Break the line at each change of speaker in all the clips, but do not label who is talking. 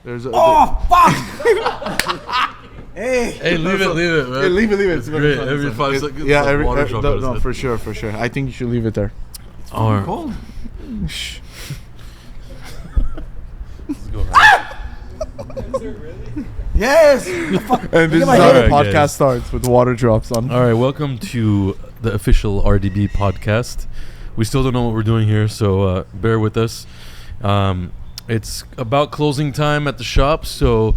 There's a,
fuck!
Hey, leave it, man.
Yeah, leave it.
It's great. Every 5 seconds.
Yeah,
water drop on his
no,
head.
for sure. I think you should leave it there.
It's fucking cold.
Shh.
Let's go.
Yes.
And this is
my
how the
head.
podcast
Guys.
starts with water drops on.
All right, welcome to the official RDB podcast. We still don't know what we're doing here, so bear with us. It's about closing time at the shop, so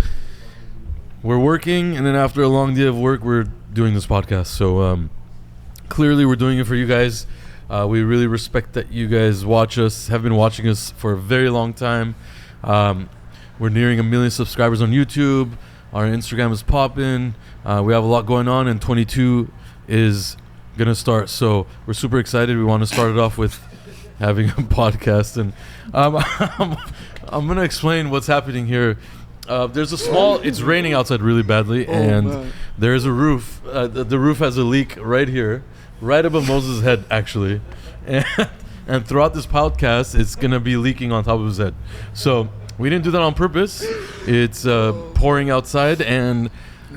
we're working, and then after a long day of work, we're doing this podcast. So clearly we're doing it for you guys. We really respect that you guys watch us, have been watching us for a very long time. We're nearing 1 million subscribers on YouTube. Our Instagram is popping. We have a lot going on, and 22 is going to start. So we're super excited. We want to start it off with having a podcast. And I'm going to explain what's happening here. There's a small, it's raining outside really badly, and there's a roof. The roof has a leak right here, right above Moses' head, actually. And throughout this podcast, it's going to be leaking on top of his head. So we didn't do that on purpose. It's pouring outside, and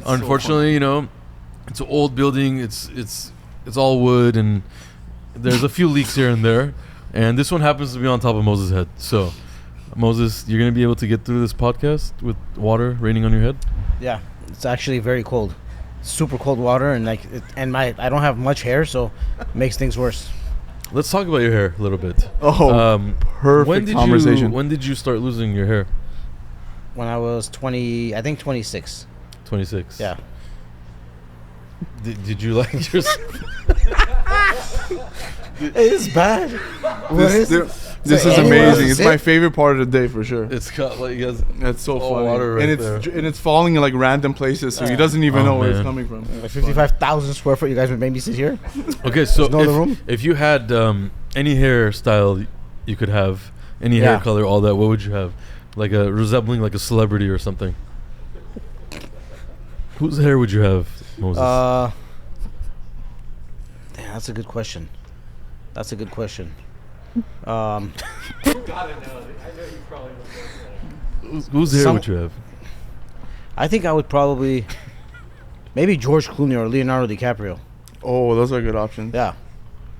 unfortunately, you know, it's an old building. It's all wood, and there's a few leaks here and there. And this one happens to be on top of Moses' head. So, Moses, you're going to be able to get through this podcast with water raining on your head?
Yeah, it's actually very cold. Super cold water, and I don't have much hair, so it makes things worse.
Let's talk about your hair a little bit.
Perfect conversation.
When did you start losing your hair?
When I was 20, I think 26.
26.
Yeah.
Did you like yourself?
It's bad.
This is amazing. It's my favorite part of the day for sure.
It's got like you guys.
That's so funny.
Water right
and it's falling in like random places, so he doesn't even know where it's coming from.
Like 55,000 square foot. You guys would make me sit here.
Okay, so
no other room?
if you had any hairstyle you could have, any hair color, all that, what would you have? Like resembling like a celebrity or something. Whose hair would you have, Moses?
Damn, that's a good question.
Gotta know. I know you probably don't know.
Whose hair would you have?
I think I would probably maybe George Clooney or Leonardo DiCaprio.
Oh, those are good options.
Yeah,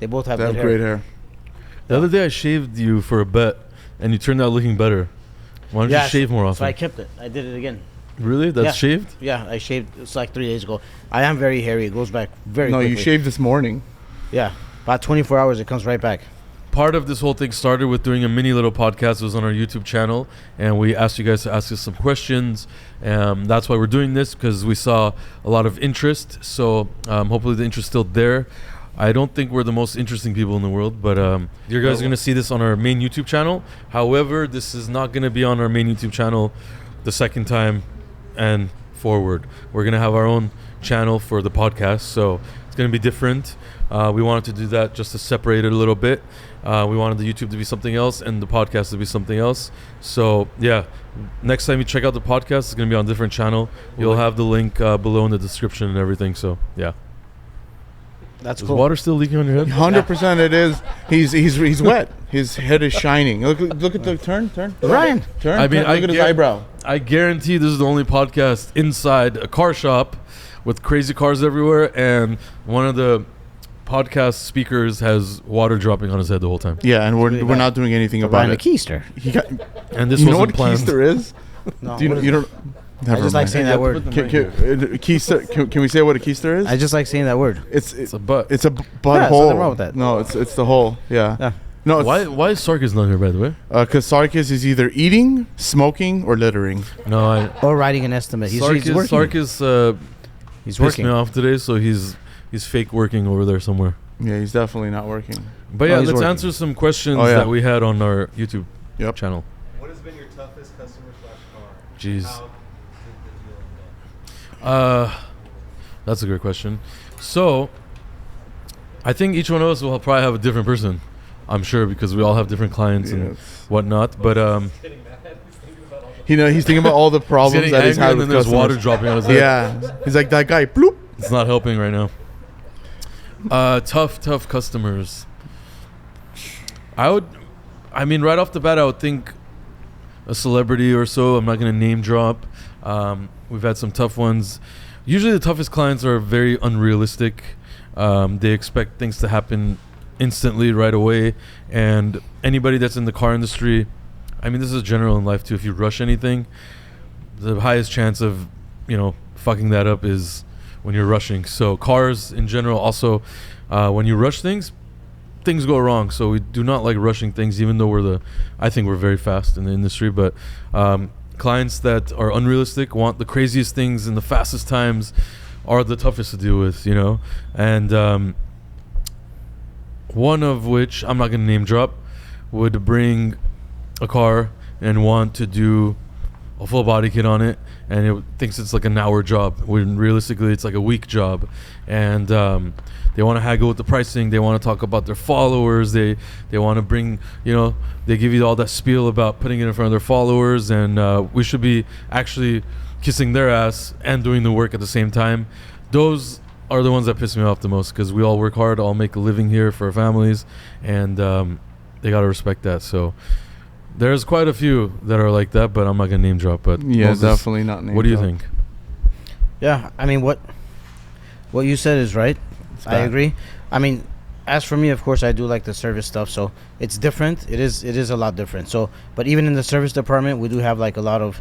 they both have
They
good
have great hair.
The other day I shaved you for a bet, and you turned out looking better. Why don't you shave more often?
So I kept it. I did it again.
Really? That's shaved?
Yeah, I shaved. It's like 3 days ago. I am very hairy. It goes back very quickly.
No, you shaved this morning.
Yeah, about 24 hours, it comes right back.
Part of this whole thing started with doing a mini little podcast. It was on our YouTube channel, and we asked you guys to ask us some questions. That's why we're doing this, because we saw a lot of interest. So hopefully the interest is still there. I don't think we're the most interesting people in the world, but you guys are going to see this on our main YouTube channel. However, this is not going to be on our main YouTube channel the second time and forward. We're going to have our own channel for the podcast, so it's going to be different. We wanted to do that just to separate it a little bit. We wanted the YouTube to be something else and the podcast to be something else. So yeah, next time you check out the podcast, it's going to be on a different channel. You'll have the link below in the description and everything. So yeah.
That's
Is
cool.
water still leaking on your head?
100% it is. He's wet. His head is shining. Look at the turn.
Ryan.
Turn.
I mean,
look at his eyebrow.
I guarantee this is the only podcast inside a car shop with crazy cars everywhere, and one of the podcast speakers has water dropping on his head the whole time.
Yeah, and we're not doing anything about
Ryan
it.
Keister.
And this
You know
wasn't
what
planned.
keister is?
No,
Do you don't?
I just like saying that word.
Keister. Can we say what a keister is?
I just like saying that word.
It's a butt.
It's a
there's
butthole.
nothing wrong with that.
No, it's the hole. Yeah. No.
Why is Sarkis not here, by the way?
Because Sarkis is either eating, smoking, or littering.
No,
Or writing an estimate. He's working.
Sarkis
He's
pissed me
working.
off today, so he's fake working over there somewhere.
Yeah, he's definitely not working.
But
No,
yeah,
he's
let's
working.
answer some questions
Oh, yeah.
that we had on our YouTube
Yep.
channel.
What has been your toughest customer / car?
Jeez.
How did the deal go?
That's a good question. So, I think each one of us will probably have a different person. I'm sure, because we all have different clients and
Yes.
whatnot. But
Getting mad. He's thinking about all the
He's thinking about all the problems that he's had
and
with
then there's
customers.
water dropping on his head.
Yeah, he's like that guy. Bloop.
It's not helping right now. Tough customers. I mean, right off the bat, I would think a celebrity or so. I'm not going to name drop. We've had some tough ones. Usually the toughest clients are very unrealistic. They expect things to happen instantly right away. And anybody that's in the car industry, I mean, this is general in life too. If you rush anything, the highest chance of, fucking that up is when you're rushing. So cars in general also, when you rush things go wrong. So we do not like rushing things, even though I think we're very fast in the industry. But clients that are unrealistic, want the craziest things in the fastest times, are the toughest to deal with, And one of which, I'm not going to name drop, would bring a car and want to do a full body kit on it, and it thinks it's like an hour job when realistically it's like a week job. And they want to haggle with the pricing. They want to talk about their followers. They want to bring, they give you all that spiel about putting it in front of their followers, and we should be actually kissing their ass and doing the work at the same time. Those are the ones that piss me off the most, because we all work hard, all make a living here for our families, and they got to respect that. So there's quite a few that are like that, but I'm not going to name drop. But
Yeah,
Moses,
definitely not name
what do you
drop.
think?
Yeah, I mean, what you said is right. I agree. I mean, as for me, of course, I do like the service stuff, so it's different. It is a lot different. So, but even in the service department, we do have like a lot of,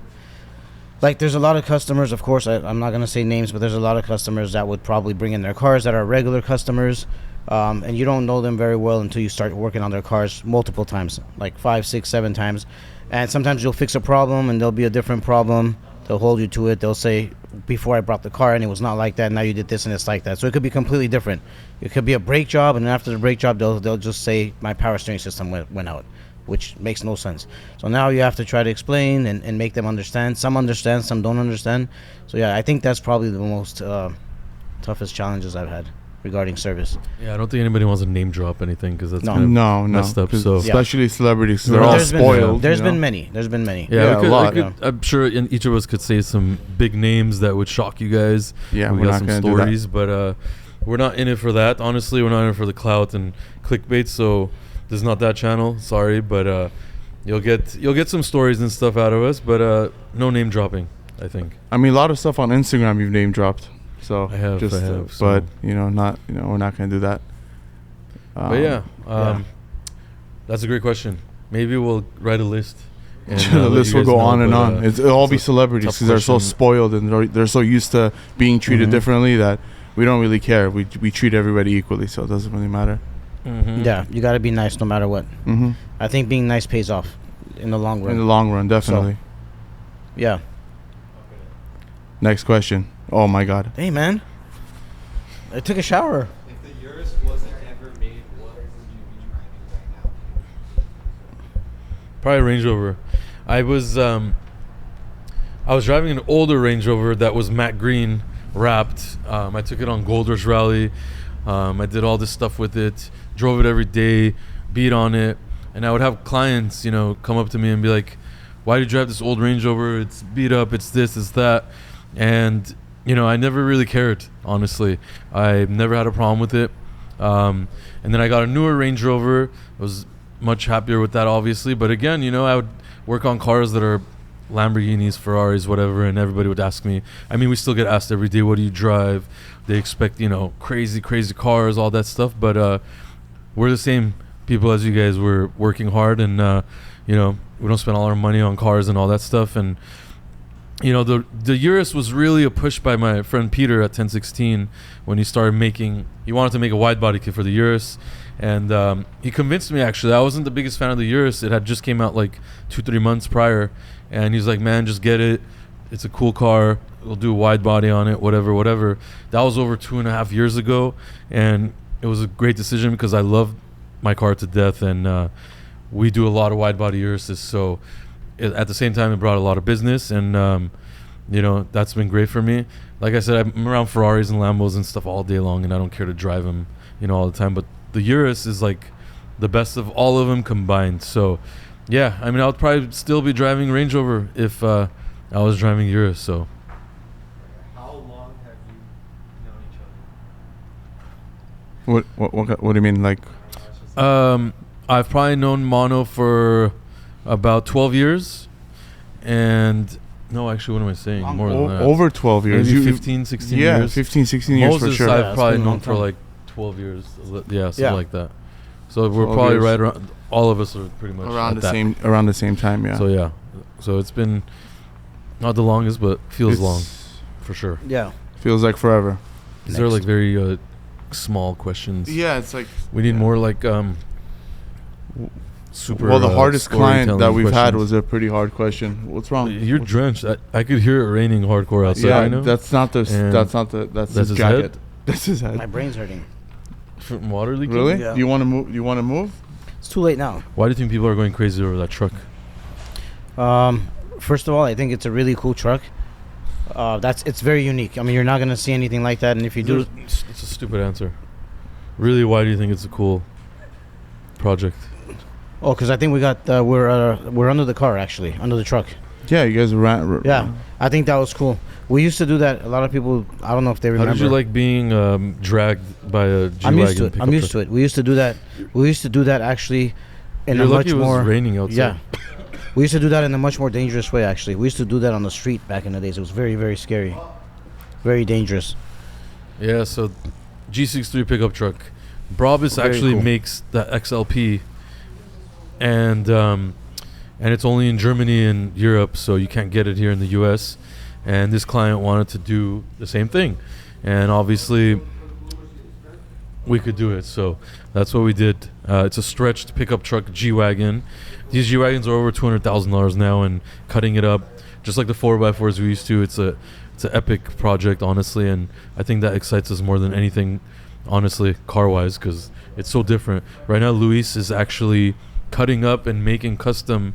like, there's a lot of customers, of course, I'm not going to say names, but there's a lot of customers that would probably bring in their cars that are regular customers, and you don't know them very well until you start working on their cars multiple times, like 5, 6, 7 times. And sometimes you'll fix a problem and there'll be a different problem. They'll hold you to it. They'll say, before I brought the car and it was not like that, now you did this and it's like that. So it could be completely different. It could be a brake job, and then after the brake job, they'll just say my power steering system went out, which makes no sense. So now you have to try to explain and make them understand. Some understand, some don't understand. So yeah, I think that's probably the most toughest challenges I've had regarding service.
Yeah, I don't think anybody wants to name drop anything, because that's
No.
kind of
No,
messed up. So
especially celebrities, 'cause
Yeah.
they're all
There's been-
spoiled.
There's
you know?
been many. There's been many.
Yeah,
Yeah, a lot.
I'm sure each of us could say some big names that would shock you guys.
Yeah,
we
we're
got
not
some
gonna do that.
stories, but we're not in it for that. Honestly, we're not in it for the clout and clickbait. So this is not that channel. Sorry, but you'll get some stories and stuff out of us, but no name dropping, I think.
I mean, a lot of stuff on Instagram you've name dropped. So
I have,
but
so-
not, we're not gonna do that.
But yeah, that's a great question. Maybe we'll write a list. And,
the
let
list
you
will
guys
go
know,
on and
but,
on. It'll all be
it's a
celebrities
tough
because they're so
question.
spoiled and they're so used to being treated
Mhm.
differently that we don't really care. We treat everybody equally, so it doesn't really matter.
Mhm.
Yeah, you got to be nice no matter what.
Mm-hmm.
I think being nice pays off in the long run.
In the long run, definitely.
Yeah.
Next question. Oh my God.
Hey, man. I took a shower.
If the Urus wasn't ever made, what would you be driving right now?
Probably Range Rover. I was driving an older Range Rover that was matte green wrapped. I took it on Gold Rush Rally. I did all this stuff with it. Drove it every day. Beat on it. And I would have clients, come up to me and be like, "Why do you drive this old Range Rover? It's beat up. It's this. It's that." And I never really cared, honestly. I never had a problem with it. And then I got a newer Range Rover. I was much happier with that, obviously. But again, I would work on cars that are Lamborghinis, Ferraris, whatever, and everybody would ask me. I mean, we still get asked every day, what do you drive? They expect, crazy cars, all that stuff. But we're the same people as you guys. We're working hard, and, we don't spend all our money on cars and all that stuff. And the Urus was really a push by my friend Peter at 1016 when he wanted to make a wide body kit for the Urus, and he convinced me. Actually, I wasn't the biggest fan of the Urus. It had just came out like 2-3 months prior, and he's like, "Man, just get it. It's a cool car. We'll do a wide body on it, whatever." That was over 2.5 years ago, and it was a great decision because I love my car to death, and we do a lot of wide body Uruses, so at the same time it brought a lot of business, and that's been great for me. Like I said, I'm around Ferraris and Lambos and stuff all day long, and I don't care to drive them all the time, but the Urus is like the best of all of them combined. So yeah, I mean, I would probably still be driving Range Rover if I was driving Urus. So
How long have you known each other?
What do you mean, like?
I've probably known Mono for about 12 years, and no, actually, what am I saying? More than that.
Over 12 years.
Maybe 15, 16
yeah,
years.
15, 16 years
Moses,
for sure.
Yeah,
I've
it's
probably
been a long
known for
time.
like 12 years. Yeah, something
Yeah.
like that. So we're
12
probably
years.
right around. All of us are pretty much
Around
at
the
that.
around the same time, yeah.
So yeah, so it's been not the longest, but feels
It's-
long for sure.
Yeah.
Feels like forever.
These are
Next.
like very small questions.
Yeah, it's like
We need more like super.
well, the hardest client that
storytelling
we've had
questions.
was a pretty hard question. What's wrong?
You're drenched. I could hear it raining hardcore outside.
yeah,
right now.
that's not the
And
that's
that's
his
his
jacket.
head?
That's his head.
My brain's hurting.
From water leaking.
Really?
Yeah.
Do you want to move? You want to move?
It's too late now.
Why do you think people are going crazy over that truck?
First of all, I think it's a really cool truck. It's very unique. I mean, you're not gonna see anything like that, and if you do,
It's a stupid answer. Really, why do you think it's a cool project?
oh, because I think we got we're under the car actually, under the truck.
Yeah, you guys ran.
Yeah, I think that was cool. We used to do that. A lot of people, I don't know if they
How
remember.
did you like being dragged by a G-Wagon?
I'm used to it. I'm used to it. We used to do that. We used to do that actually in
You're
a
lucky
much
it was
more
raining outside.
Yeah. We used to do that in a much more dangerous way actually. We used to do that on the street back in the days. It was very, very scary. Very dangerous.
Yeah, so G63 pickup truck. Brabus
Very
actually
cool.
makes the XLP, and it's only in Germany and Europe, so you can't get it here in the US. And this client wanted to do the same thing, and obviously we could do it, so that's what we did. It's a stretched pickup truck G-Wagon. These G-Wagons are over $200,000 now, and cutting it up just like the 4x4s we used to. It's an epic project, honestly, and I think that excites us more than anything, honestly, car-wise, because it's so different. Right now, Luis is actually cutting up and making custom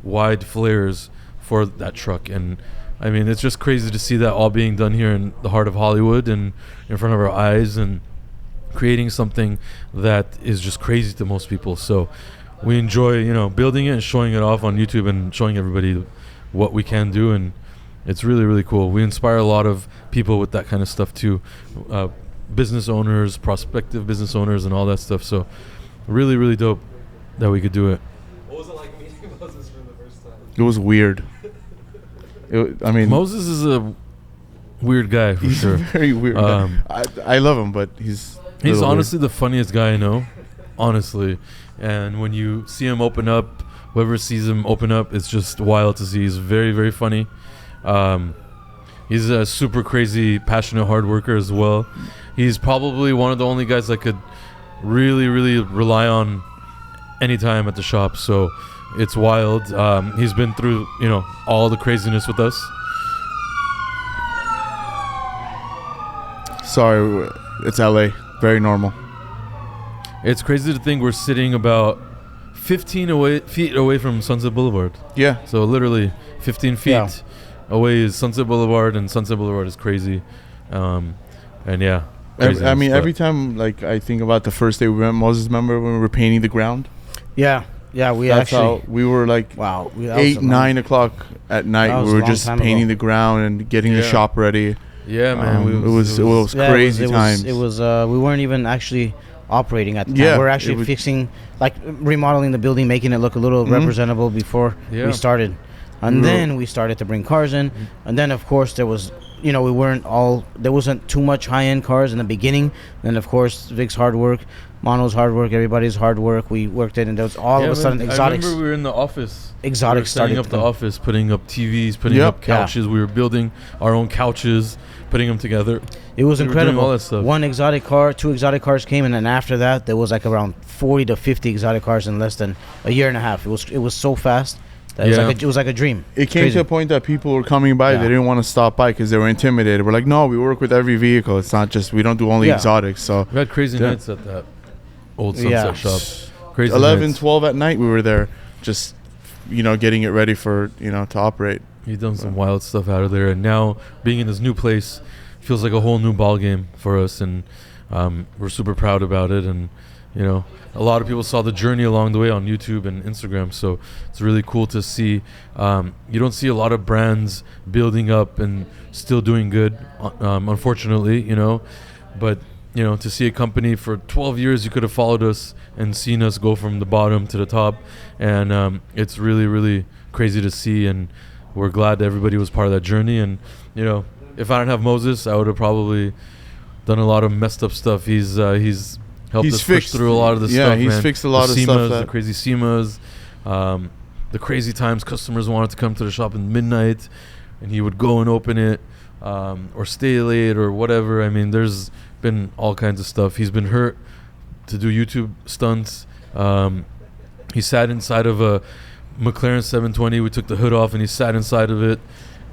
wide flares for that truck, and I mean, it's just crazy to see that all being done here in the heart of Hollywood and in front of our eyes, and creating something that is just crazy to most people. So we enjoy, building it and showing it off on YouTube and showing everybody what we can do, and it's really, really cool. We inspire a lot of people with that kind of stuff too, business owners, prospective business owners, and all that stuff. So really, really dope that we could do it.
What was it like meeting Moses for the first time?
It was weird. I mean,
Moses is a weird guy for
he's
sure.
a very weird. Guy. I love him, but he's
He's
little
honestly the funniest guy I know, honestly. And when you see him open up, whoever sees him open up, it's just wild to see. He's very, very funny. He's a super crazy, passionate hard worker as well. He's probably one of the only guys I could really, really rely on anytime at the shop. So it's wild. He's been through, all the craziness with us.
Sorry, it's LA. Very normal.
It's crazy to think we're sitting about 15 feet away from Sunset Boulevard.
Yeah.
So literally 15 feet
Yeah.
away is Sunset Boulevard, and Sunset Boulevard is crazy. And yeah.
I mean,
but
every time I think about the first day we went, Moses, remember when we were painting the ground?
Yeah. Yeah, we
That's
actually
how we were
wow.
8, 9 o'clock at
That
night.
was
We
a
were
long
just
time
painting
ago.
the ground and getting the
Yeah.
shop ready.
Yeah, man.
It was
Yeah,
crazy times.
It was we weren't even actually operating at the time.
Yeah,
We're
it
actually
was-
fixing, remodeling the building, making it look a little
Mhm.
representable before
Yeah.
we started. And
We were-
then we started to bring cars in. And then, of course, there was, there wasn't too much high-end cars in the beginning. Then, of course, Vic's hard work, Mono's hard work, everybody's hard work. We worked it, and there was all of a sudden
I
exotics.
remember we were in the office.
Exotics
we were setting
started
up
to
the
come.
office, putting up TVs, putting
Yep.
up couches. We were building our own couches, putting them together.
It was
We were doing
incredible.
all that stuff.
One exotic car, 2 exotic cars came, and then after that, there was around 40 to 50 exotic cars in less than a year and a half. It was so fast that
Yeah.
it was like a dream.
It came
Crazy.
to a point that people were coming by.
Yeah.
They didn't want to stop by because they were intimidated. We're like, no, we work with every vehicle. It's not just, we don't do only
Yeah.
exotics. So
We had crazy
Yeah.
nights at that old Sunset
Yeah.
shop. Crazy
11,
nights.
12 at night, we were there just, getting it ready for, to operate.
He's done some wild stuff out of there, and now being in this new place feels like a whole new ball game for us, and we're super proud about it. And a lot of people saw the journey along the way on YouTube and Instagram, so it's really cool to see. You don't see a lot of brands building up and still doing good, unfortunately, but to see a company for 12 years, you could have followed us and seen us go from the bottom to the top, and it's really, really crazy to see. And we're glad everybody was part of that journey. And you know, if I didn't have Moses, I would have probably done a lot of messed up stuff. He's helped us push through a lot of the stuff.
He's
man.
fixed a lot
the
of
SEMAs,
stuff.
The crazy SEMAs, the crazy times customers wanted to come to the shop in midnight, and he would go and open it, or stay late or whatever. I mean, there's been all kinds of stuff. He's been hurt to do YouTube stunts. He sat inside of a Mclaren 720. We took the hood off and he sat inside of it.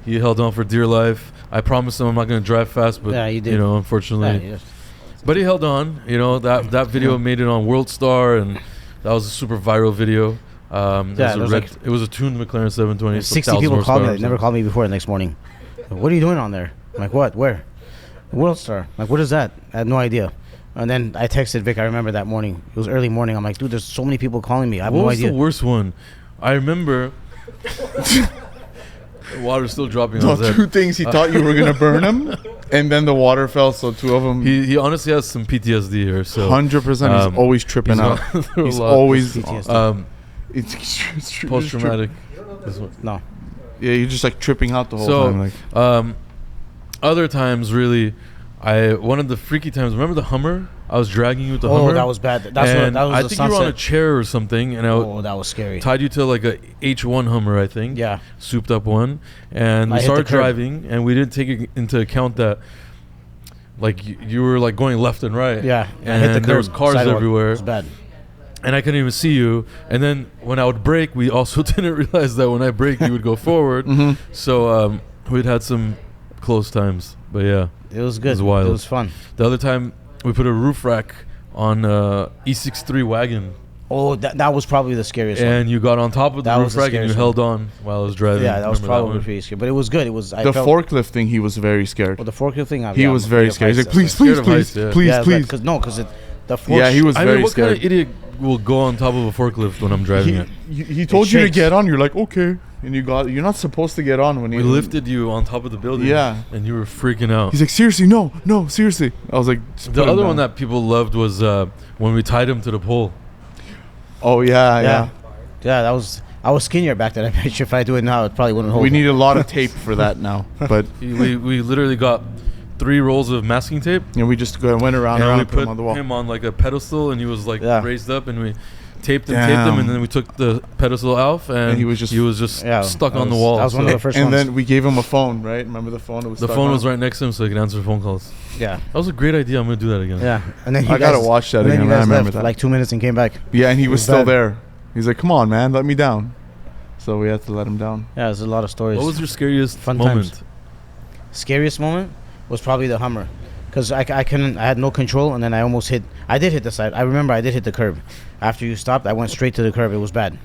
He held on for dear life. I promised him I'm not going to drive fast, but
Yeah, you did.
you know, unfortunately. But he held on. You know, that video made it on World Star, and that was a super viral video. It was a tuned McLaren 720.
60 people called me. They never called me before the next morning. What are you doing on there? I'm like, what? Where? World Star. I'm like, what is that? I had no idea. And then I texted Vic. I remember that morning. It was early morning. I'm like, dude, there's so many people calling me. I have no idea.
What was the worst one? I remember... The water's still dropping on his head.
2 things. He thought you were going to burn him, and then the water fell, so 2 of them...
He honestly has some PTSD here. So
100%. He's always tripping out. He's always... It's
post-traumatic.
No.
Yeah, you're just like tripping out the whole time. Like.
Other times, really, one of the freaky times, remember the Hummer? I was dragging you with the Hummer.
Oh, that was bad. That was
I
the
think you were on a chair or something, and
that was scary.
tied you to like a H1 Hummer, I think.
Yeah.
Souped up one. And we started driving, and we didn't take into account that like you were like going left and right.
Yeah.
And there was cars everywhere.
It was bad.
And I couldn't even see you. And then when I would brake, we also didn't realize that when I brake, you would go forward.
Mm-hmm.
So we'd had some close times. But yeah.
It was good.
It was wild.
It was fun.
The other time, we put a roof rack on E63 wagon.
Oh, that was probably the scariest one.
And you got on top of the
That
roof
was the
rack and you
scariest
held on while I was driving.
Yeah, that was
Remember
probably pretty scary. But it was good. It was...
The forklift thing, he was very scared.
Well, the forklift thing...
He was very scared. He's like, please,
Scared
please,
of heights, yeah.
please.
Because the force...
Yeah, he was
I
very
mean, what
scared.
kind of idiot will go on top of a forklift when I'm driving it?
He told you to
shakes.
get on. You're like, okay. And you're not supposed to get on when
We lifted you on top of the building.
Yeah.
And you were freaking out.
He's like, seriously, no, seriously. I was like,
The other one that people loved was when we tied him to the pole.
Oh, yeah.
Yeah, that was... I was skinnier back then. I bet you if I do it now, it probably wouldn't hold.
We need a lot of tape for that now. But
we literally got 3 rolls of masking tape.
we just went around
And we
and put him
put
on the wall.
him on like a pedestal, and he was like raised up, and we taped him,
Damn.
and then we took the pedestal off, and
he was just
stuck on the wall.
That was one of the first
and
ones.
then we gave him a phone, right? Remember the phone?
The phone was right next to him, so he could answer phone calls.
Yeah.
That was a great idea. I'm gonna do that again.
Yeah. And then
I gotta watch that again.
You
I
guys
remember
left for
that.
like 2 minutes and came back.
Yeah, and he was still
bad.
there. He's like, come on, man, let me down. So we had to let him down.
Yeah, there's a lot of stories.
What was your scariest
Fun
moment?
times. Scariest moment was probably the Hummer, because I had no control, and then I did hit the side. I remember I did hit the curb. After you stopped, I went straight to the curb. It was bad.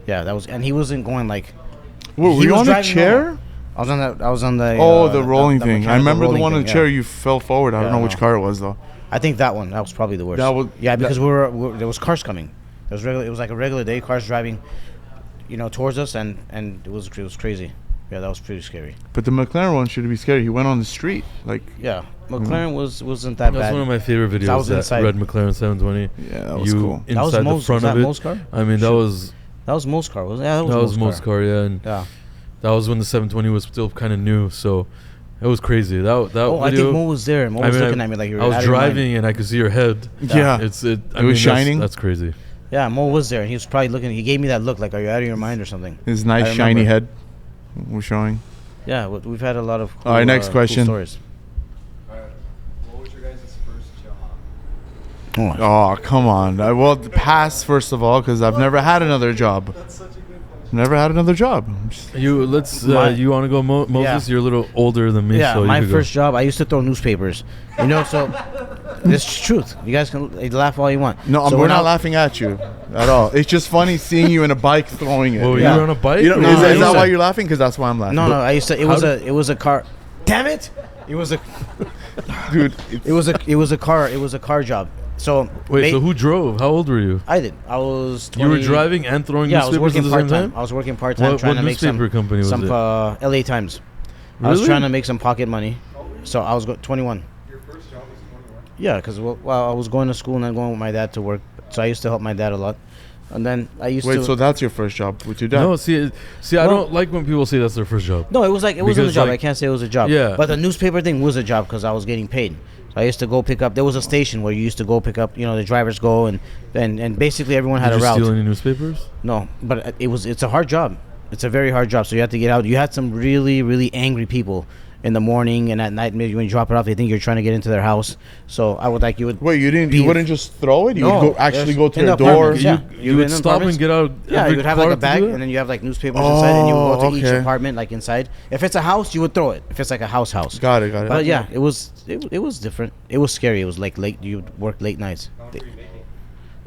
Yeah, and he wasn't going like.
Whoa, were
he
you
was
on the
driving
chair?
normal. I was on the.
The rolling thing. I remember the
rolling
one on the
thing,
chair.
yeah.
You fell forward. I don't know which car it was though.
I think that one. That was probably the worst. Because there was cars coming. It was like a regular day. Cars driving, towards us, and it was crazy. Yeah, that was pretty scary.
But the McLaren one should be scary. He went on the street, like.
Yeah, McLaren wasn't that bad.
That's one of my favorite videos.
I was
that
inside.
red McLaren 720.
Yeah, that was cool.
Inside
That was
the
Mo's,
front
was
of
that
it.
Mo's car?
I mean, that was
Mo's car, wasn't it? Yeah,
that was Mo's car. Yeah, and
yeah.
that was when the 720 was still kind of new, so it was crazy. That video,
I think Mo was there. Mo was looking at me like you were.
I was driving and I could see your head.
Yeah,
it
was shining.
That's crazy.
Yeah, Mo was there, and he was probably looking. He gave me that look, like, "Are you out of your mind or something?"
His nice shiny head. We're showing.
Yeah, we've had a lot of. Cool,
all right, next question.
Cool stories.
What was your guys' first job?
Oh, come on. Well, pass first of all, because I've never had another job.
That's such a good question.
Never had another job.
You want to go, Moses?
Yeah.
You're a little older than me.
Yeah,
so
my
you
first job, I used to throw newspapers. So this is truth. You guys can laugh all you want.
No,
so
we're not laughing at you at all. It's just funny seeing you in a bike throwing it.
Well,
Yeah.
you were on a bike.
You know,
No,
is
I
that
used
why
to-
you're laughing? Because that's why I'm laughing.
No, I used to. It was a car. Damn it! It was a
Dude.
it was a car job. So
Wait, so who drove? How old were you?
I did. I was 20.
You were driving and throwing
Yeah, I was
newspapers at
working
the same
part-time.
time?
I was working part-time
What
trying to make
newspaper company was it?
LA Times. I was
Really?
trying to make some pocket money. So I was 21.
Your first job was 21?
Yeah, because I was going to school and then going with my dad to work. So I used to help my dad a lot. And then I used to.
Wait, so that's your first job with your dad?
No, see, I don't like when people say that's their first job.
No, it was like it wasn't a
Because,
job.
like-
I can't say it was a job.
Yeah.
But the newspaper thing was a job because I was getting paid. So I used to go pick up. There was a station where you used to go pick up. The drivers go and basically everyone had
Did
a
you
route.
steal any newspapers?
No, but it's a hard job. It's a very hard job. So you have to get out. You had some really really angry people in the morning and at night. Maybe when you drop it off, they think you're trying to get into their house. So I would like you would.
Wait, you wouldn't just throw it? You
No,
would actually go to
in
their
the
door?
apartments, yeah.
You would
in
stop
apartments?
and get out.
Yeah,
every
you would have
car
like a
to
bag,
do that?
and then you have like newspapers inside, and you would go to each
okay.
apartment like inside. If it's a house, you would throw it. If it's like a house.
Got it.
But yeah, it was different. It was scary. It was like late. You would work late nights.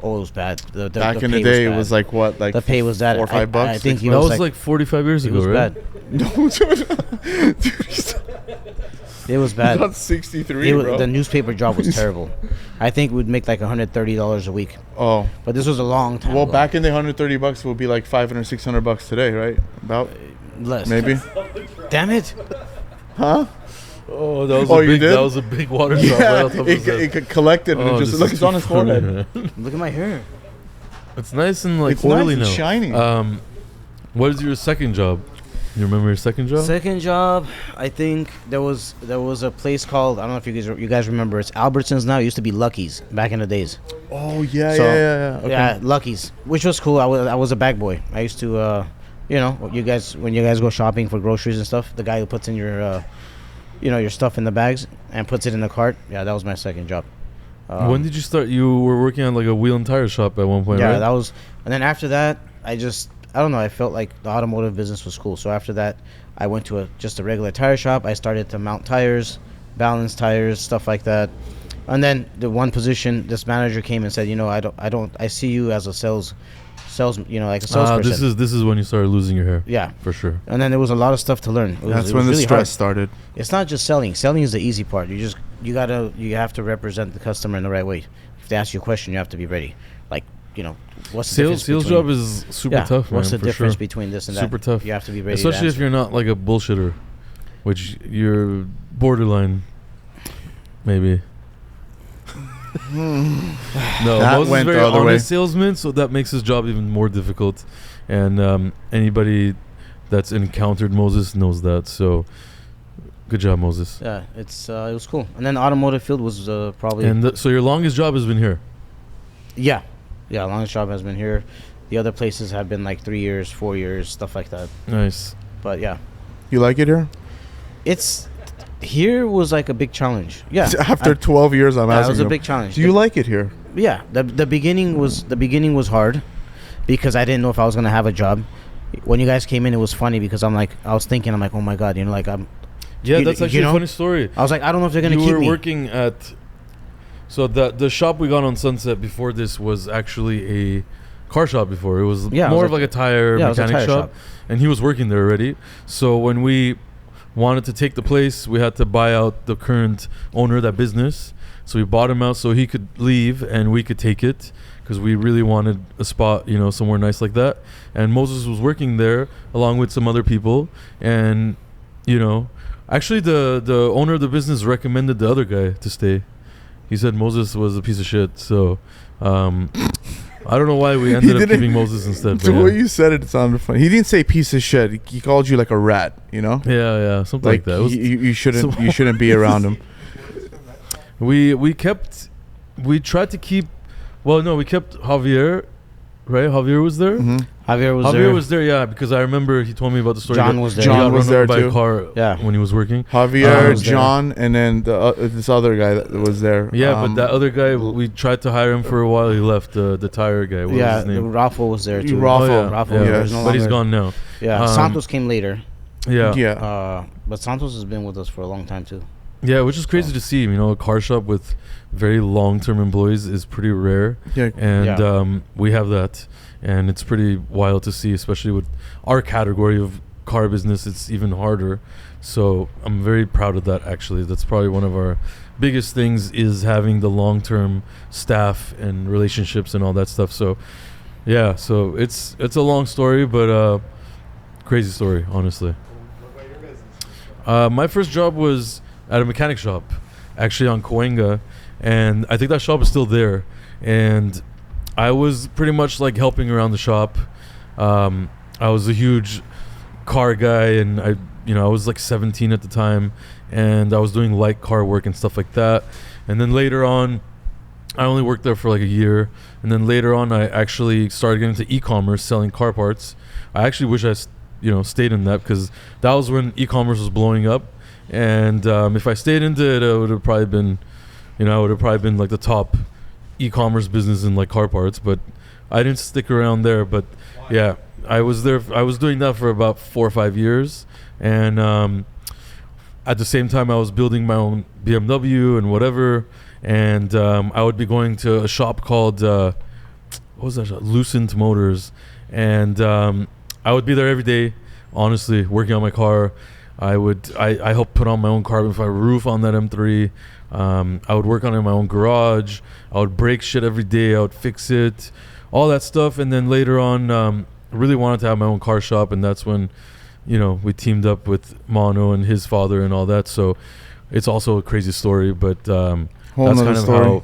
Oh, it was bad.
Back in the day, it was like what? Like
the pay was that
$4 or $5?
I think he
That
was
was like 45 years
it
ago,
was
right?
bad.
No, dude.
It was bad.
That's 63, bro.
The newspaper job was terrible. I think we'd make like $130 a week.
Oh.
But this was a long time
Well,
ago.
back in the $130 would be like $500, $600 today, right? About
Less.
maybe.
Damn it.
Huh?
Oh, that was
Oh,
a
you
big.
did?
That was a big water drop right
Yeah,
on top of his head.
it collected and
Oh,
it just
this
look.
is
It's on
too
his
funny,
forehead.
man.
Look at my hair.
It's nice and like
It's nice
oily
and
now.
shiny.
What is your second job? You remember your second job?
Second job, I think there was a place called, I don't know if you guys remember, it's Albertsons now. It used to be Lucky's back in the days.
Oh yeah,
So,
yeah. Okay.
Yeah, Lucky's, which was cool. I was a bag boy. I used to, when you guys go shopping for groceries and stuff, the guy who puts in your, your stuff in the bags and puts it in the cart. Yeah, that was my second job.
When did you start? You were working on like a wheel and tire shop at one point,
Yeah,
right?
that was, and then after that, I don't know. I felt like the automotive business was cool. So after that, I went to just a regular tire shop. I started to mount tires, balance tires, stuff like that. And then the one position, this manager came and said, I see you as a sales, like a salesperson.
This is when you started losing your hair.
Yeah.
For sure.
And then there was a lot of stuff to learn.
That's when the
really
stress
hard.
started.
It's not just selling. Selling is the easy part. You have to represent the customer in the right way. If they ask you a question, you have to be ready. Like, what's the difference
Sales
between-
job is super tough, man.
What's the
for
difference
sure.
between this and that?
Super tough.
You have to be ready.
Especially
to
if you're not like a bullshitter, which you're borderline, maybe. No,
That
Moses is
went
very
the other
honest
way.
salesman, so that makes his job even more difficult. And anybody that's encountered Moses knows that. So, good job, Moses.
Yeah, it was cool. And then the automotive field was probably
And so your longest job has been here.
yeah, longest job has been here. The other places have been like 3 years, 4 years, stuff like that.
Nice.
But yeah,
You like it here?
it's here was like a big challenge. Yeah,
After 12 years, I'm
yeah, it
asking
was a
you.
big challenge.
Do you like it here?
Yeah, the beginning was hard because I didn't know if I was gonna have a job. When you guys came in, it was funny because I was thinking, oh my god, I'm.
Yeah,
You-
that's
you
actually
know?
a funny story.
I was like, I don't know if they're gonna
You
keep
were
me.
working at. So the shop we got on Sunset before this was actually a car shop before. It was
Yeah, it
more
was
of
a-
like a tire
yeah, it was a
mechanic
tire
shop,
shop.
and he was working there already. So when we wanted to take the place, we had to buy out the current owner of that business. So we bought him out so he could leave and we could take it because we really wanted a spot, somewhere nice like that. And Moses was working there along with some other people, and actually the owner of the business recommended the other guy to stay. He said Moses was a piece of shit. So I don't know why we ended up
didn't-
keeping Moses instead.
The
but
way
yeah.
you said it sounded funny. He didn't say piece of shit. He called you like a rat.
Yeah, something like that. It was-
you shouldn't be around him.
we tried to keep. Well, no, we kept Javier. Right, Javier was there.
Mm-hmm.
Javier was
Javier
there.
was there, yeah, because I remember he told me about the story.
John
that
was there.
he got
John was
run over
there
by
too.
a car
Yeah.
when he was working.
Javier,
was there.
John, and then this other guy that was there.
Yeah, but that other guy, we tried to hire him for a while. He left. The tire guy. What was his name?
Rafa was there too.
Rafa.
Oh, yeah.
Rafa,
Yeah.
there's no
But he's
longer-
gone now.
Yeah, Santos came later.
Yeah.
Yeah.
But Santos has been with us for a long time too.
Yeah, which is crazy to see. A car shop with very long-term employees is pretty rare.
Yeah.
And
Yeah.
we have that, and it's pretty wild to see, especially with our category of car business. It's even harder. So I'm very proud of that. Actually, that's probably one of our biggest things is having the long-term staff and relationships and all that stuff. So yeah, so it's a long story, but crazy story, honestly. My first job was at a mechanic shop, actually on Coenga, and I think that shop is still there. And I was pretty much like helping around the shop. I was a huge car guy, and I was like 17 at the time, and I was doing light car work and stuff like that. And then later on, I only worked there for like a year, and then later on, I actually started getting into e-commerce, selling car parts. I actually wish I stayed in that, because that was when e-commerce was blowing up. And if I stayed into it, I would have probably been like the top e-commerce business in like car parts. But I didn't stick around there. But yeah, I was there. I was doing that for about 4 or 5 years, and at the same time, I was building my own BMW and whatever. And I would be going to a shop called what was that shop? Lucent Motors, and I would be there every day, honestly, working on my car. I helped put on my own carbon fiber roof on that M3. I would work on it in my own garage. I would break shit every day. I would fix it, all that stuff. And then later on, I really wanted to have my own car shop, and that's when, we teamed up with Mono and his father and all that. So it's also a crazy story, but that's kind of how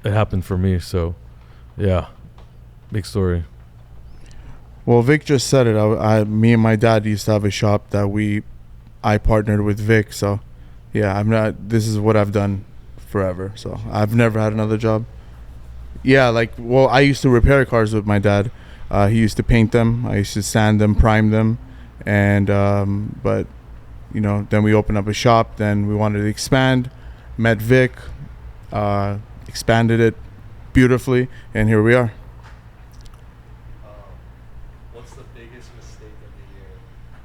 it happened for me. So yeah, big story.
Well, Vic just said it. Me and my dad used to have a shop that I partnered with Vic. So, yeah, this is what I've done forever. So I've never had another job. Yeah, I used to repair cars with my dad. He used to paint them. I used to sand them, prime them. And, but, then we opened up a shop. Then we wanted to expand. Met Vic, expanded it beautifully. And here we are.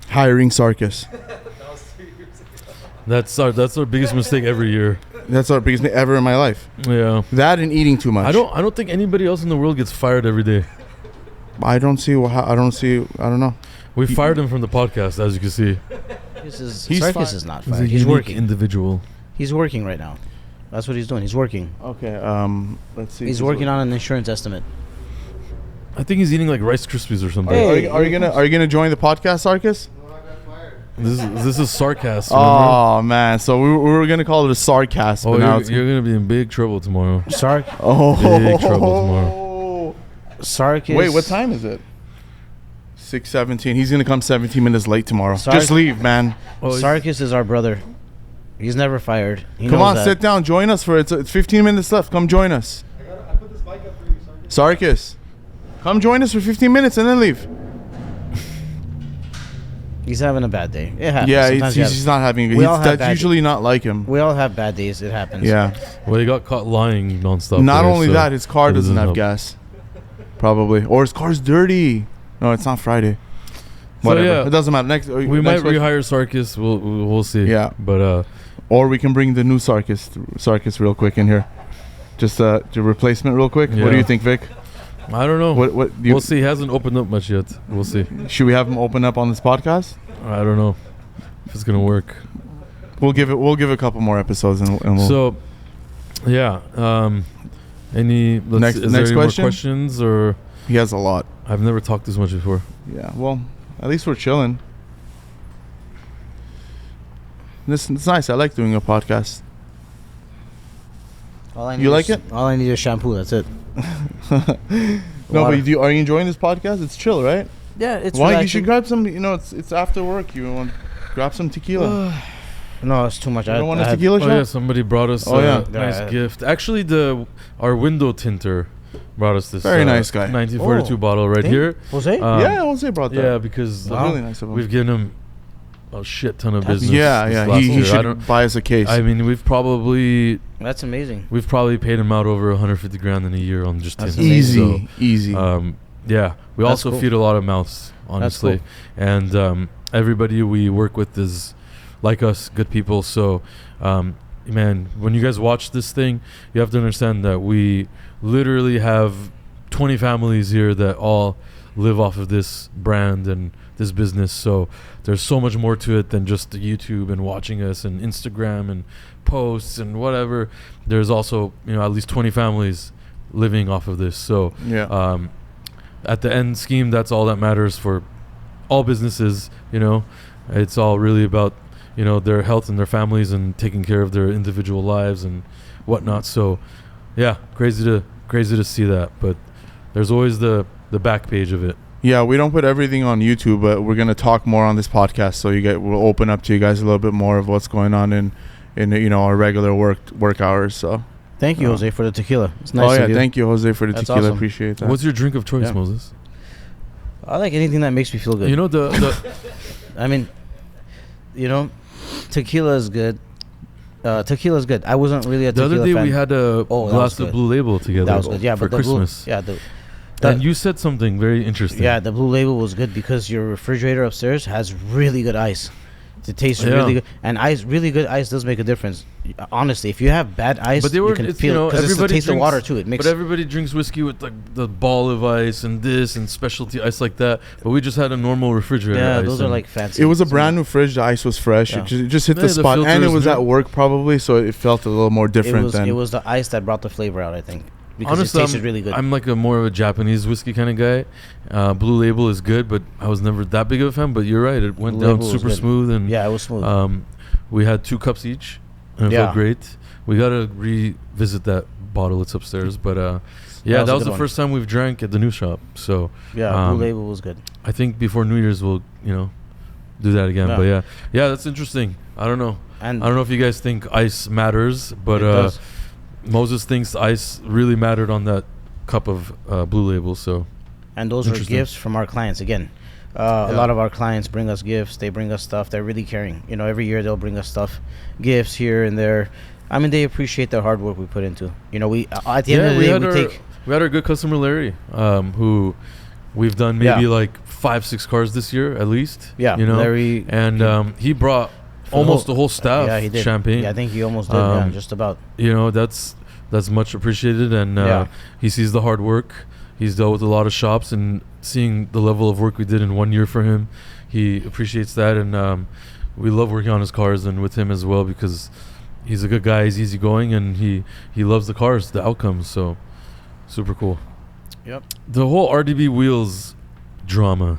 Hiring Sarkis.
That's our biggest mistake every year.
That's our biggest mistake ever in my life.
Yeah.
That and eating too much.
I don't think anybody else in the world gets fired every day.
I don't know.
We fired him from the podcast, as you can see.
Sarkis is not
He's a
fired. He's
unique
working.
individual.
He's working right now. That's what he's doing. He's working.
Okay. Let's see.
He's working on an insurance estimate.
I think he's eating like Rice Krispies or something.
Hey. Are you gonna join the podcast, Sarkis?
This is sarcasm.
Oh man, so we were gonna call it a sarcasm.
Oh,
but
you're gonna be in big trouble tomorrow.
Big
trouble tomorrow.
Sarkis.
Wait, what time is it? 6:17. He's gonna come 17 minutes late tomorrow.
Sark-
Just leave, man.
Sarkis is our brother. He's never fired.
Come on, sit down. Join us for it's 15 minutes left. Come join us.
I put this mic up for you,
Sarkis, come join us for 15 minutes and then leave.
He's having a bad day. It happens.
Yeah,
Sometimes
he's not having. That's usually not like him.
We all have bad days. It happens.
Yeah.
Well, he got caught lying nonstop.
Not
there,
only
so
that, his car
it
doesn't have
help.
gas. Probably, or his car's dirty. No, it's not Friday. Whatever.
yeah.
It doesn't matter. Next,
We might rehire Sarkis. We'll see.
Yeah.
But
or we can bring the new Sarkis real quick in here. Just the replacement real quick.
Yeah.
What do you think, Vic?
I don't know.
We'll
see. He hasn't opened up much yet. We'll see.
Should we have him open up on this podcast?
I don't know if it's gonna work.
We'll give it a couple more episodes and we'll.
So, yeah. Any
Next
is there any
question?
more questions, or
He has a lot.
I've never talked this much before.
Yeah. Well, at least we're chilling. It's nice. I like doing a podcast. You like it?
All I need is shampoo. That's it.
No,
Water.
but are you enjoying this podcast? It's chill, right?
Yeah, it's
Why? You
relaxing.
should grab some. It's after work. You want grab some tequila.
No, it's too much.
You don't want
I
a
had-
tequila
Oh
shot?
yeah, somebody brought us
Oh, yeah.
a nice
Yeah.
gift. Actually, our window tinter brought us this
Very nice guy.
1942
Oh.
bottle right
Thank-
here.
Jose?
Yeah, Jose brought that.
Yeah, because
It's really nice of him.
we've given him a shit ton of
That's-
business. this
Yeah.
last
He
year. I
should
don't-
buy us a case.
I mean, we've probably
That's amazing.
paid him out over 150 grand in a year on just
That's
tinting.
easy, easy.
Yeah, we
That's
also
cool.
feed a lot of mouths, honestly, and everybody we work with is like us, good people. So, man, when you guys watch this thing, you have to understand that we literally have 20 families here that all live off of this brand and this business. So there's so much more to it than just the YouTube and watching us and Instagram and posts and whatever. There's also, at least 20 families living off of this. So
yeah.
at the end scheme, that's all that matters for all businesses. It's all really about their health and their families and taking care of their individual lives and whatnot. So yeah, crazy to see that. But there's always the back page of it.
Yeah, we don't put everything on YouTube, but we're gonna talk more on this podcast, so we'll open up to you guys a little bit more of what's going on in our regular work hours. So
thank you, Jose, for the tequila. It's nice.
Thank you, Jose, for the
That's
tequila.
awesome.
Appreciate that.
What's your drink of choice,
Yeah.
Moses?
I like anything that makes me feel good.
You know the
I mean, tequila is good. Tequila is good. I wasn't really a
the
tequila
other day
fan.
we had a
Oh, that
glass
was
of
good.
Blue Label together.
That was good. Yeah,
for
but the blue,
Christmas.
yeah,
And you said something very interesting.
yeah, the Blue Label was good because your refrigerator upstairs has really good ice. It tastes
Yeah.
really good, and really good ice does make a difference. Honestly, if you have bad ice,
But
you can feel because it's the taste of water too. It makes.
But everybody drinks whiskey with like the ball of ice and this and specialty ice like that. But we just had a normal refrigerator.
yeah,
ice
those are
and
like fancy.
It was a brand new fridge. The ice was fresh.
Yeah.
It just hit
Yeah,
the
the
spot, and it
filters
was
new.
at work probably, so it felt a little more different
It was the ice that brought the flavor out. I think because
Honestly,
it tasted really good.
I'm like more of a Japanese whiskey kind of guy. Blue Label is good, but I was never that big of a fan. But you're right, it went
Blue
down
Label was
super
good.
smooth, and
Yeah, it was smooth.
we had 2 cups each, and it
Yeah.
felt great. We gotta revisit that bottle. It's upstairs, but yeah,
was
that
a
was
good
the
one.
first time we've drank at the new shop. So
Yeah,
um,
Blue Label was good.
I think before New Year's we'll do that again.
Yeah.
But yeah, that's interesting. I don't know.
And
I don't know if you guys think ice matters, but
it does.
Moses thinks ice really mattered on that cup of Blue Label. So
And those are
Interesting.
gifts from our clients. Again, a
Yeah.
lot of our clients bring us gifts. They bring us stuff. They're really caring. Every year they'll bring us stuff, gifts here and there. I mean, they appreciate the hard work we put into. We at the end of the day
we had our good customer Larry, who we've done maybe
Yeah.
like 5-6 cars this year at least.
Yeah, Larry,
and he brought
for
almost the whole staff.
Yeah, he did.
Champagne.
Yeah, I think he almost did. Yeah,
Um,
just about.
That's much appreciated, and
Yeah.
he sees the hard work. He's dealt with a lot of shops, and seeing the level of work we did in 1 year for him, he appreciates that, and we love working on his cars and with him as well because he's a good guy. He's easygoing, and he loves the cars, the outcomes. So super cool.
Yep.
The whole RDB Wheels drama,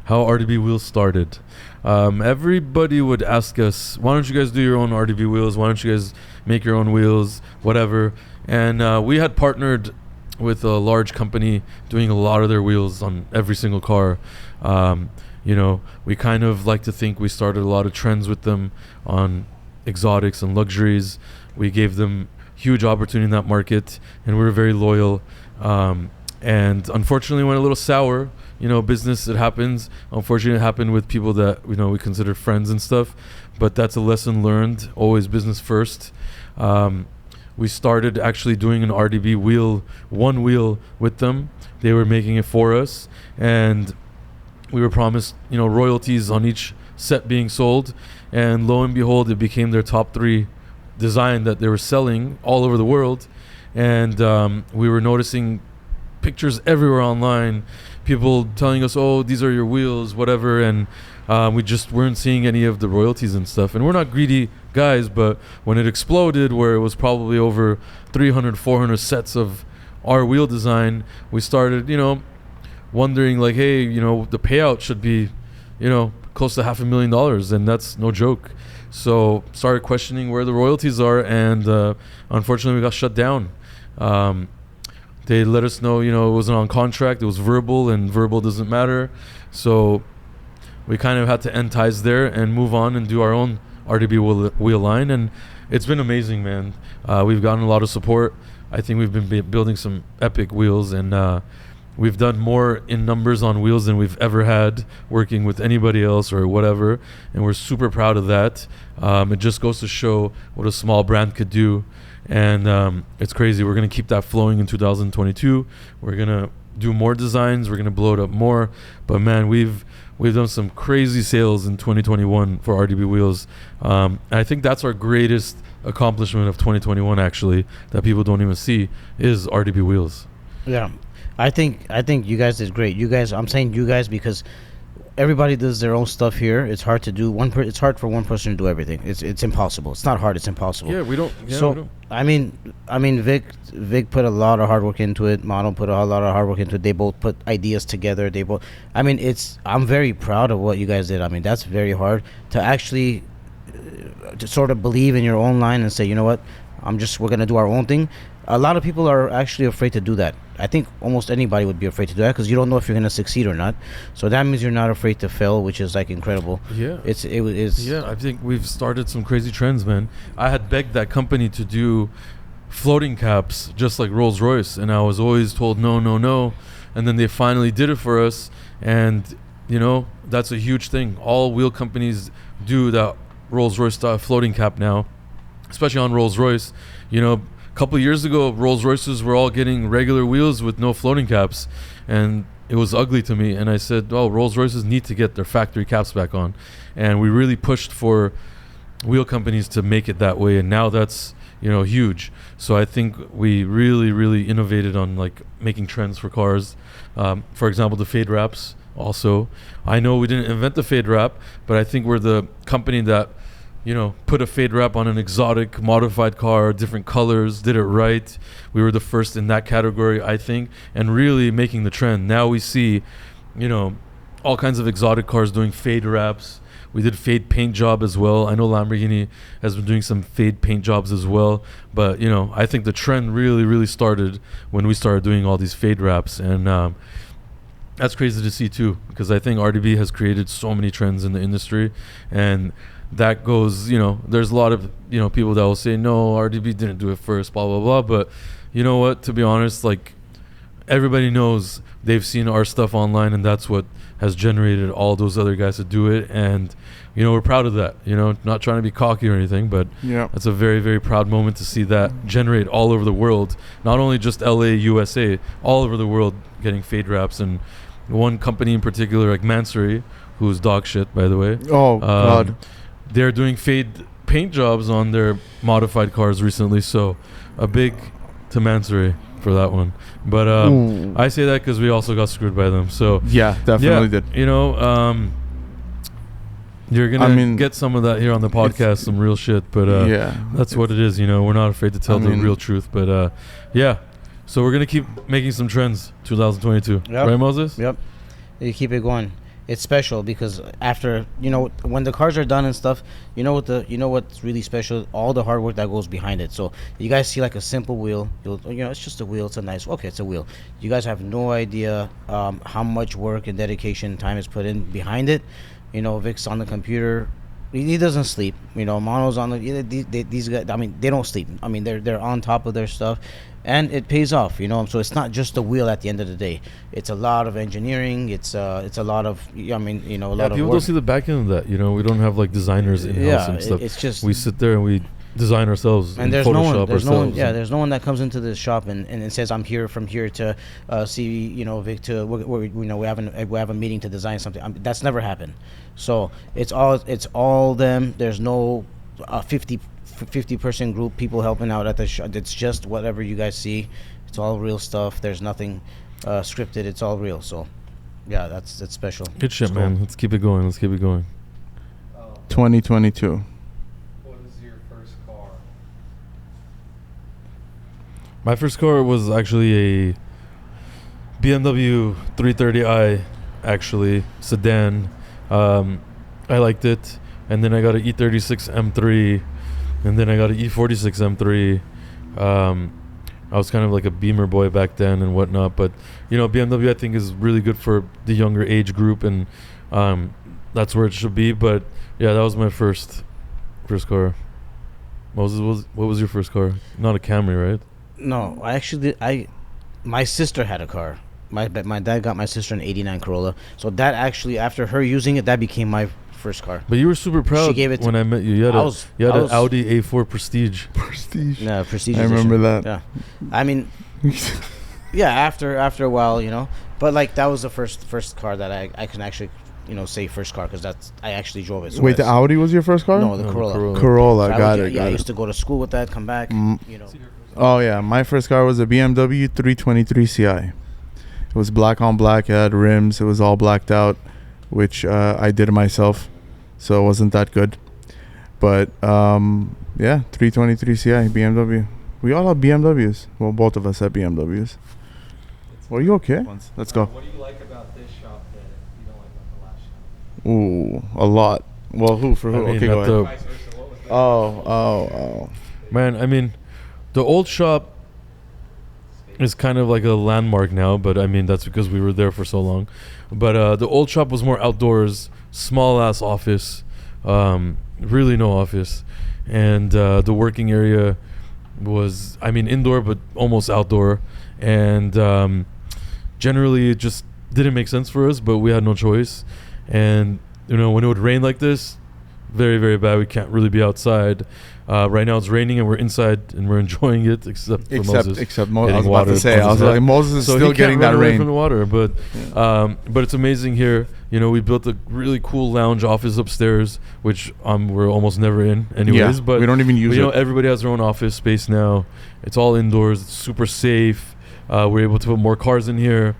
how RDB Wheels started. Everybody would ask us, why don't you guys do your own RDB wheels? Why don't you guys make your own wheels? Whatever. And we had partnered with a large company doing a lot of their wheels on every single car. We kind of like to think we started a lot of trends with them on exotics and luxuries. We gave them huge opportunity in that market, and we were very loyal. And unfortunately went a little sour. Business, it happens. Unfortunately, it happened with people that we consider friends and stuff. But that's a lesson learned. Always business first. We started actually doing an RDB one wheel with them. They were making it for us, and we were promised royalties on each set being sold. And lo and behold, it became their top 3 design that they were selling all over the world. And we were noticing pictures everywhere online, people telling us, oh, these are your wheels, whatever, and we just weren't seeing any of the royalties and stuff. And we're not greedy guys, but when it exploded, where it was probably over 300, 400 sets of our wheel design, we started, wondering like, hey, the payout should be, close to $500,000, and that's no joke. So started questioning where the royalties are, and unfortunately we got shut down. They let us know, it wasn't on contract. It was verbal, and verbal doesn't matter. So we kind of had to end ties there and move on and do our own RDB wheel line. And it's been amazing, man. We've gotten a lot of support. I think we've been building some epic wheels, and we've done more in numbers on wheels than we've ever had working with anybody else or whatever. And we're super proud of that. It just goes to show what a small brand could do. And it's crazy. We're going to keep that flowing in 2022. We're going to do more designs. We're going to blow it up more. But man, we've done some crazy sales in 2021 for RDB wheels. And I think that's our greatest accomplishment of 2021, actually, that people don't even see, is RDB wheels.
Yeah, I think you guys did great. You guys, I'm saying you guys because everybody does their own stuff here. It's hard to do it's hard for one person to do everything. It's impossible. It's not hard. It's impossible.
Yeah, we don't. Yeah,
so
we don't.
I mean, Vic put a lot of hard work into it. Mono put a lot of hard work into it. They both put ideas together. I'm very proud of what you guys did. I mean, that's very hard to actually to sort of believe in your own line and say, you know what, we're gonna do our own thing. A lot of people are actually afraid to do that. I think almost anybody would be afraid to do that because you don't know if you're going to succeed or not. So that means you're not afraid to fail, which is like incredible.
Yeah.
It's
Yeah, I think we've started some crazy trends, man. I had begged that company to do floating caps just like Rolls-Royce, and I was always told no, no, no. And then they finally did it for us, and that's a huge thing. All wheel companies do that Rolls-Royce style floating cap now, especially on Rolls-Royce. A couple of years ago, Rolls-Royces were all getting regular wheels with no floating caps, and it was ugly to me. And I said, oh, Rolls-Royces need to get their factory caps back on. And we really pushed for wheel companies to make it that way, and now that's huge. So I think we really, really innovated on like making trends for cars. For example, the fade wraps. Also, I know we didn't invent the fade wrap, but I think we're the company that put a fade wrap on an exotic modified car, different colors, did it right. We were the first in that category, I think, and really making the trend. Now we see all kinds of exotic cars doing fade wraps. We did fade paint job as well. I know Lamborghini has been doing some fade paint jobs as well. But, I think the trend really, really started when we started doing all these fade wraps. And that's crazy to see too, because I think RDB has created so many trends in the industry. And that goes, there's a lot of, people that will say, no, RDB didn't do it first, blah, blah, blah. But you know what? To be honest, like everybody knows they've seen our stuff online, and that's what has generated all those other guys to do it. And we're proud of that. Not trying to be cocky or anything, but that's a very, very proud moment to see that generate all over the world, not only just LA, USA, all over the world, getting fade wraps. And one company in particular, like Mansory, who's dog shit, by the way,
God,
they're doing fade paint jobs on their modified cars recently. So a big to Mansory for that one. But I say that because we also got screwed by them. So
yeah, definitely did.
You're gonna get some of that here on the podcast, some real shit. But that's what it is. We're not afraid to tell the real truth. But so we're gonna keep making some trends 2022.
Yep.
Right, Moses?
Yep. You keep it going. It's special because after when the cars are done and stuff, what's really special, all the hard work that goes behind it. So you guys see like a simple wheel, it's just a wheel, it's a wheel. You guys have no idea how much work and dedication, time is put in behind it. Vic's on the computer, he doesn't sleep. Mono's on these guys, they don't sleep. They're on top of their stuff, and it pays off. So it's not just the wheel at the end of the day. It's a lot of engineering. It's a lot of a lot of
people
work.
don't see the back end of that. We don't have like designers in house and stuff.
It's just
we sit there and we design ourselves
and
there's
no one that comes into this shop and says I'm here to see Vic to we have a meeting to design something. That's never happened. So it's all them. There's no 50 person group, people helping out at the shop. It's just whatever you guys see. It's all real stuff. There's nothing scripted. It's all real. So yeah, that's special.
Good shit, man. Let's keep it going.
2022.
My first car was actually a BMW 330i, actually, sedan. I liked it. And then I got an E36 M3. And then I got an E46 M3. I was kind of like a Beamer boy back then and whatnot. But, BMW I think is really good for the younger age group. And that's where it should be. But, yeah, that was my first car. Moses, what was your first car? Not a Camry, right?
No, my sister had a car. My dad got my sister an '89 Corolla. So that actually, after her using it, that became my first car.
But you were super proud
She gave it
when I met you. You had an Audi A4 Prestige.
Yeah, Prestige.
I remember that.
Yeah, yeah. After a while, but like that was the first car that I can actually say first car because I actually drove it. So
wait, the Audi was your first car?
No, the Corolla.
Corolla,
So
got
I
it.
used to go to school with that, come back,
Oh yeah, my first car was a BMW 323 Ci. It was black on black. It had rims. It was all blacked out, which I did myself, so it wasn't that good. But 323 Ci BMW. We all have BMWs. Well, both of us have BMWs. Are you okay? Let's go.
What do you like about this shop that you don't like about the last shop?
Ooh, a lot. Well, who? Okay, go ahead.
Vice versa, what was the
Oh.
Man, the old shop, is kind of like a landmark now, but I mean that's because we were there for so long. But the old shop was more outdoors, small ass office, really no office, and the working area was, I mean, indoor but almost outdoor, and generally it just didn't make sense for us, but we had no choice. And you know, when it would rain like this, very, very bad. We can't really be outside. Right now it's raining and we're inside and we're enjoying it, except for Moses.
I was about to say, I was like, Moses is still getting that rain
from the water. But it's amazing here. You know, we built a really cool lounge office upstairs, which we're almost never in anyways.
Yeah,
but
we don't even use it.
You know, everybody has their own office space now. It's all indoors. It's super safe. We're able to put more cars in here.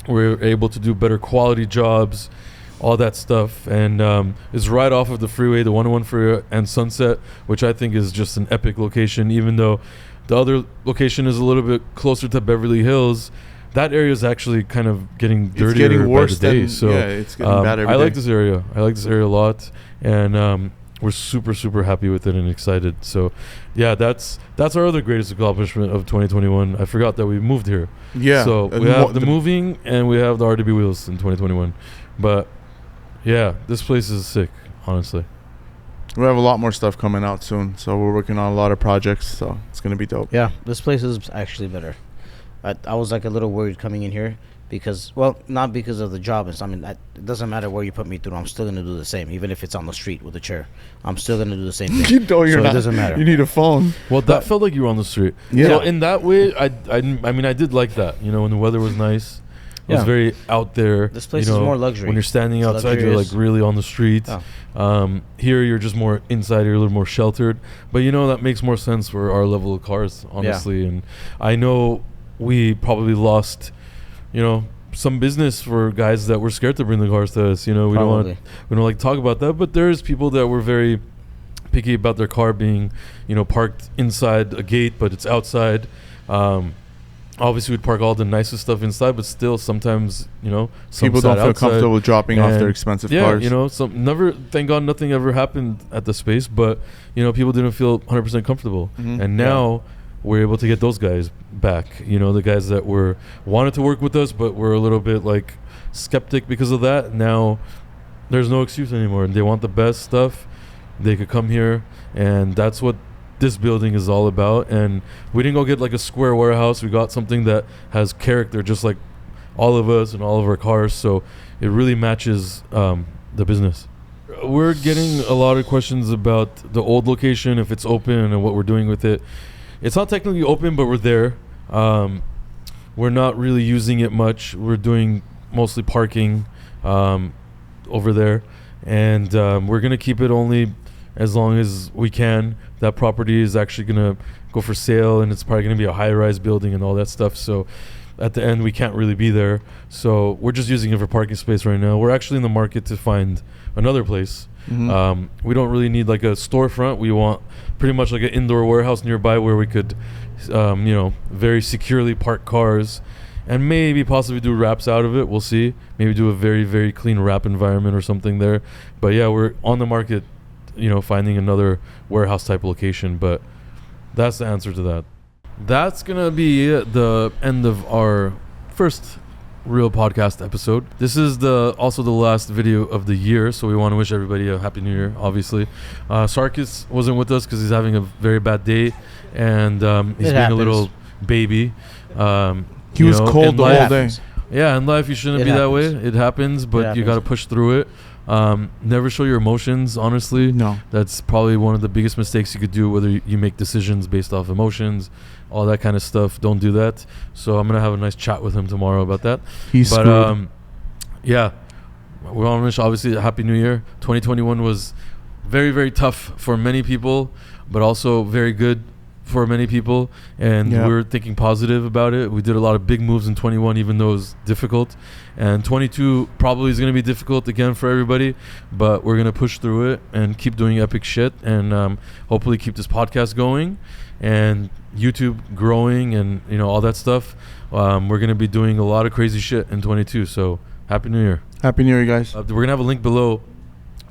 We're able to do better quality jobs, all that stuff, and it's right off of the freeway, the 101 freeway and Sunset, which I think is just an epic location. Even though the other location is a little bit closer to Beverly Hills, that area is actually kind of getting dirtier.
It's getting worse
by the day.
it's getting bad every
I like
day.
this area. I like this area a lot, and we're super, super happy with it and excited. So, yeah, that's our other greatest accomplishment of 2021. I forgot that we moved here.
Yeah.
So we have the moving and we have the RDB wheels in 2021, but yeah, this place is sick, honestly.
We have a lot more stuff coming out soon, so we're working on a lot of projects, so it's going to be dope.
Yeah, this place is actually better. I was like a little worried coming in here because, well, not because of the job. I mean, it doesn't matter where you put me through. I'm still going to do the same, even if it's on the street with a chair. I'm still going to do the same thing.
You know you're
so
not.
It doesn't matter.
You need a phone.
Well, that felt like you were on the street.
Yeah.
So in that way, I mean, I did like that. You know, when the weather was nice. It was very out there.
This place
you know,
is more luxury.
When you're standing
It's
outside, you're like
luxurious.
really on the street.
Oh.
Here, you're just more inside. You're a little more sheltered. But you know, that makes more sense for our level of cars, honestly. And I know we probably lost, you know, some business for guys that were scared to bring the cars to us. You know, we don't like to talk about that. But there's people that were very picky about their car being, you know, parked inside a gate, but it's outside. Obviously, we'd park all the nicest stuff inside, but still, sometimes, you know,
people don't feel comfortable dropping off their expensive cars.
You know, thank God nothing ever happened at the space, but, you know, people didn't feel 100% comfortable.
Mm-hmm.
And now we're able to get those guys back, you know, the guys that wanted to work with us, but were a little bit like skeptic because of that. Now there's no excuse anymore. They want the best stuff. They could come here, and that's what this building is all about. And we didn't go get like a square warehouse. We got something that has character, just like all of us and all of our cars. So it really matches the business. We're getting a lot of questions about the old location, if it's open and what we're doing with it. It's not technically open, but we're there. We're not really using it much. We're doing mostly parking over there, and we're gonna keep it only as long as we can. That property is actually going to go for sale, and it's probably going to be a high-rise building and all that stuff. So at the end, we can't really be there. So we're just using it for parking space right now. We're actually in the market to find another place. Mm-hmm. We don't really need like a storefront. We want pretty much like an indoor warehouse nearby where we could, you know, very securely park cars and maybe possibly do wraps out of it. We'll see. Maybe do a very, very clean wrap environment or something there. But yeah, we're on the market, you know, finding another warehouse type location. But that's the answer to that. That's gonna be the end of our first real podcast episode. This is also the last video of the year, so we want to wish everybody a happy new year. Obviously, Sarkis wasn't with us because he's having a very bad day, and he's being a little baby.
He was cold the whole day.
Yeah, in life you shouldn't be that way. It happens, but you got to push through it. Never show your emotions, honestly.
No.
That's probably one of the biggest mistakes you could do, whether you make decisions based off emotions, all that kind of stuff. Don't do that. So I'm going to have a nice chat with him tomorrow about that.
He's screwed.
Yeah, we want to wish, obviously, a happy new year. 2021 was very, very tough for many people, but also very good for many people, and we're thinking positive about it. We did a lot of big moves in 21, even though it was difficult, and 22 probably is going to be difficult again for everybody, but we're going to push through it and keep doing epic shit, and hopefully keep this podcast going and YouTube growing, and you know, all that stuff. We're going to be doing a lot of crazy shit in 22, so happy new year.
Happy new year, guys.
We're going to have a link below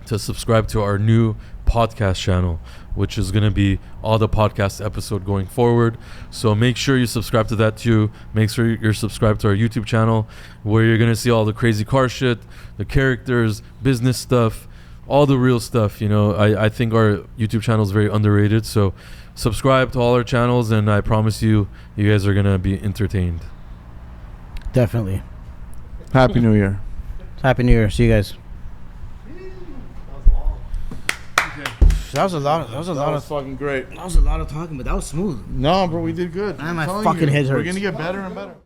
to subscribe to our new podcast channel. which is going to be all the podcast episode going forward. So make sure you subscribe to that too. Make sure you're subscribed to our YouTube channel, where you're going to see all the crazy car shit, the characters, business stuff, all the real stuff. You know, I think our YouTube channel is very underrated. So subscribe to all our channels, and I promise you guys are going to be entertained.
Definitely.
Happy New Year.
Happy New Year. See you guys. That was a lot. That was a lot of
fucking great.
That was a lot of talking, but that was smooth.
No, bro, we did good.
Man, my
I'm telling
fucking
you,
head
We're
hurts.
gonna get better and better.